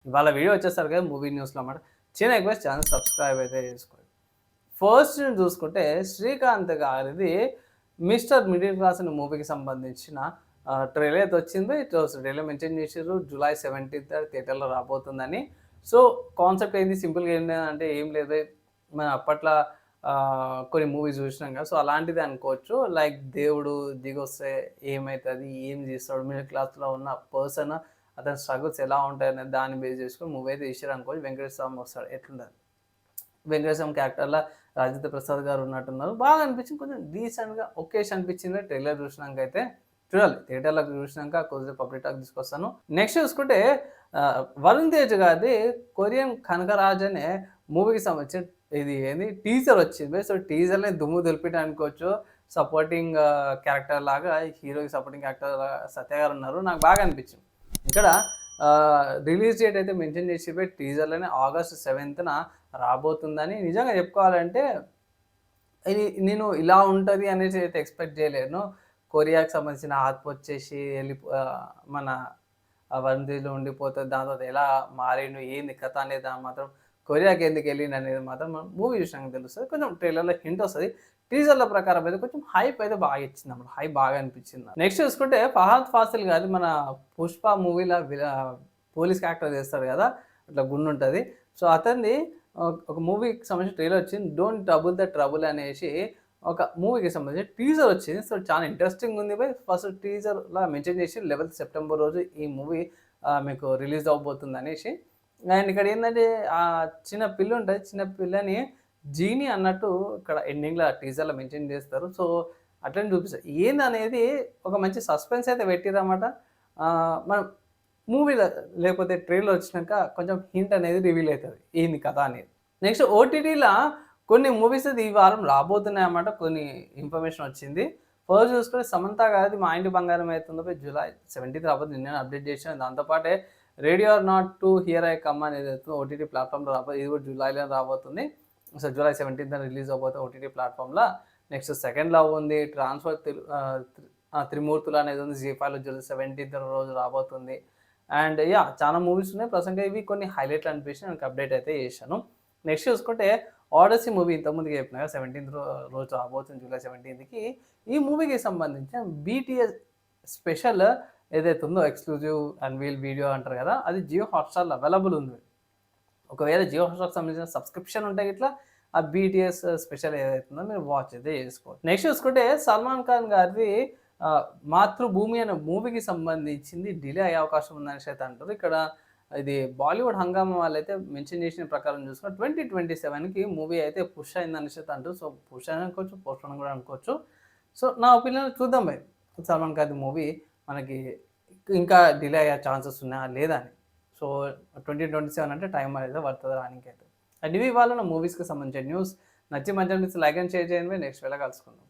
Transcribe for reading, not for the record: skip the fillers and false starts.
ఇవాళ వీడియో వచ్చేసరికి మూవీ న్యూస్లో అన్నమాట. చిన్న రిక్వెస్ట్, ఛానల్ సబ్స్క్రైబ్ అయితే చేసుకోండి. ఫస్ట్ చూసుకుంటే శ్రీకాంత్ గారిది మిస్టర్ మిడిల్ క్లాస్ అనే మూవీకి సంబంధించిన ట్రైలర్ అయితే వచ్చింది. ట్రైలర్ మెన్షన్ చేసారు జూలై 17th థియేటర్లో రాబోతుందని. సో కాన్సెప్ట్ ఏంది, సింపుల్గా ఏంటి అంటే ఏం లేదు, మనం అప్పట్లో కొన్ని మూవీస్ చూసినాం కదా, సో అలాంటిది అనుకోవచ్చు. లైక్ దేవుడు దిగొస్తే ఏమవుతుంది, ఏం చేస్తాడు, మిడిల్ క్లాస్లో ఉన్న పర్సన్ అతని స్ట్రగుల్స్ ఎలా ఉంటాయనే దాన్ని బేస్ చేసుకొని మూవీ అయితే తీసారు అనుకోవచ్చు. వెంకటేశ్వర స్వామి వస్తాడు, ఎట్లుంటుంది వెంకటేశ్వర స్వామి క్యారెక్టర్లో రాజేంద్ర ప్రసాద్ గారు ఉన్నట్టున్నారు. బాగా అనిపించింది, కొంచెం డీసెంట్గా ఒకేష్ అనిపించింది. ట్రైలర్ చూసినాక అయితే చూడాలి, థియేటర్లకు చూసినాక కొద్దిగా పబ్లిక్ టాక్ తీసుకొస్తాను. నెక్స్ట్ చూసుకుంటే వరుణ్ తేజ్ గారిది కొరియన్ కనకరాజ్ అనే మూవీకి సంబంధించిన ఇది ఏంది టీజర్ వచ్చింది. సో టీజర్ని దుమ్ము దులిపిట అనుకోవచ్చు. సపోర్టింగ్ క్యారెక్టర్ లాగా హీరోకి సపోర్టింగ్ క్యారెక్టర్ సత్య గారు ఉన్నారు. నాకు బాగా అనిపించింది. ఇక్కడ రిలీజ్ డేట్ అయితే మెన్షన్ చేసి టీజర్లోనే August 7th రాబోతుందని. నిజంగా చెప్పుకోవాలంటే ఇది నేను ఇలా ఉంటుంది అనేసి అయితే ఎక్స్పెక్ట్ చేయలేను. కొరియాకి సంబంధించిన ఆత్మ వచ్చేసి మన వరుణ్ ఉండిపోతుంది. దాని తర్వాత ఎలా మారిండు, ఏంది కథ అనేది దాని మాత్రం కొరియాకి ఎందుకు వెళ్ళిండు అనేది మాత్రం మనం మూవీ చూసినాక తెలుస్తుంది. కొంచెం ట్రైలర్లో హింట్ వస్తుంది. టీజర్ల ప్రకారం అయితే కొంచెం హైప్ అయితే బాగా ఇచ్చింది అన్నమాట. హైప్ బాగా అనిపించింది. నెక్స్ట్ చూసుకుంటే ఫహద్ ఫాసిల్ గారి మన పుష్ప మూవీలో పోలీస్ క్యారెక్టర్ చేస్తాడు కదా, అట్లా గుండు ఉంటుంది. సో అతన్ని ఒక మూవీకి సంబంధించిన ట్రైలర్ వచ్చింది. డోంట్ డబుల్ ద ట్రబుల్ అనేసి ఒక మూవీకి సంబంధించి టీజర్ వచ్చింది. సో చాలా ఇంట్రెస్టింగ్ ఉంది. ఫస్ట్ టీజర్లా మెన్షన్ చేసి 11th సెప్టెంబర్ రోజు ఈ మూవీ మీకు రిలీజ్ అవ్వబోతుంది అనేసి. అండ్ ఇక్కడ ఏంటంటే ఆ చిన్న పిల్ల ఉంటుంది, చిన్న పిల్లని జీని అన్నట్టు ఇక్కడ ఎండింగ్లో టీజర్లో మెన్షన్ చేస్తారు. సో అట్లనే చూపిస్తారు. ఏందనేది ఒక మంచి సస్పెన్స్ అయితే పెట్టిరన్నమాట. మనం మూవీలో లేకపోతే ట్రైలర్ వచ్చినాక కొంచెం హింట్ అనేది రివీల్ అవుతుంది ఏంది కథ అనేది. నెక్స్ట్ ఓటీటీలో కొన్ని మూవీస్ అయితే ఈ వారం రాబోతున్నాయి అన్నమాట. కొన్ని ఇన్ఫర్మేషన్ వచ్చింది. ఫస్ట్ చూసుకుంటే సమంత గారిది మా ఇంటి బంగారం అవుతుందో జూలై 17th రాబోతుంది. నిన్న అప్డేట్ చేసాను. దాంతోపాటే radio R not to hear I come అనేది అవుతుంది ఓటీటీ ప్లాట్ఫామ్లో రాబోతుంది. ఇది కూడా జూలైలో రాబోతుంది. సో జూలై 17th రిలీజ్ అవబోతుంది ఓటీటీ ప్లాట్ఫామ్లో. నెక్స్ట్ సెకండ్ లవ్ ఉంది. ట్రాన్స్ఫర్ త్రిమూర్తులు అనేది ఉంది. జీ5లో జూలై 17th రోజు రాబోతుంది. అండ్ చాలా మూవీస్ ఉన్నాయి. ప్రసంగా ఇవి కొన్ని హైలైట్లు అనిపించి నాకు అప్డేట్ అయితే చేశాను. నెక్స్ట్ చూసుకుంటే ఆడసీ మూవీ ఇంతకుముందుకు చెప్పిన 17th రోజు రాబోతుంది జూలై 17th. ఈ మూవీకి సంబంధించిన బీటీఎస్ స్పెషల్ ఏదైతే ఉందో ఎక్స్క్లూజివ్ అన్వీల్ వీడియో అంటారు కదా, అది జియో హాట్స్టార్లో అవైలబుల్ ఉంది. ఒకవేళ జియో హాట్స్టార్కి సంబంధించిన సబ్స్క్రిప్షన్ ఉంటే ఇట్లా ఆ బీటీఎస్ స్పెషల్ ఏదైతుందో మీరు వాచ్ అయితే చేసుకోవచ్చు. నెక్స్ట్ చూసుకుంటే సల్మాన్ ఖాన్ గారిది మాతృభూమి అనే మూవీకి సంబంధించింది డిలే అయ్యే అవకాశం ఉందనేసి అయితే అంటారు. ఇక్కడ ఇది బాలీవుడ్ హంగామా వాళ్ళైతే మెన్షన్ చేసిన ప్రకారం చూసుకుంటే 2027కి మూవీ అయితే పుష్ అయిందనేసి అయితే అంటారు. సో పుష్ అని అనుకోవచ్చు, పోస్ట్ అని కూడా అనుకోవచ్చు. సో నా ఒపీనియన్ చూద్దాం భయ్, సల్మాన్ ఖాన్ మూవీ మనకి ఇంకా డిలే అయ్యే ఛాన్సెస్ ఉన్నాయా లేదా అని. సో 2027 అంటే టైం అనేది పడుతుంది రానికైతే. అండ్ ఇవి వాళ్ళ మూవీస్కి సంబంధించిన న్యూస్. నచ్చి మంచి లైక్ అండ్ షేర్ చేయండి. నెక్స్ట్ వేళ కలుసుకుందాం.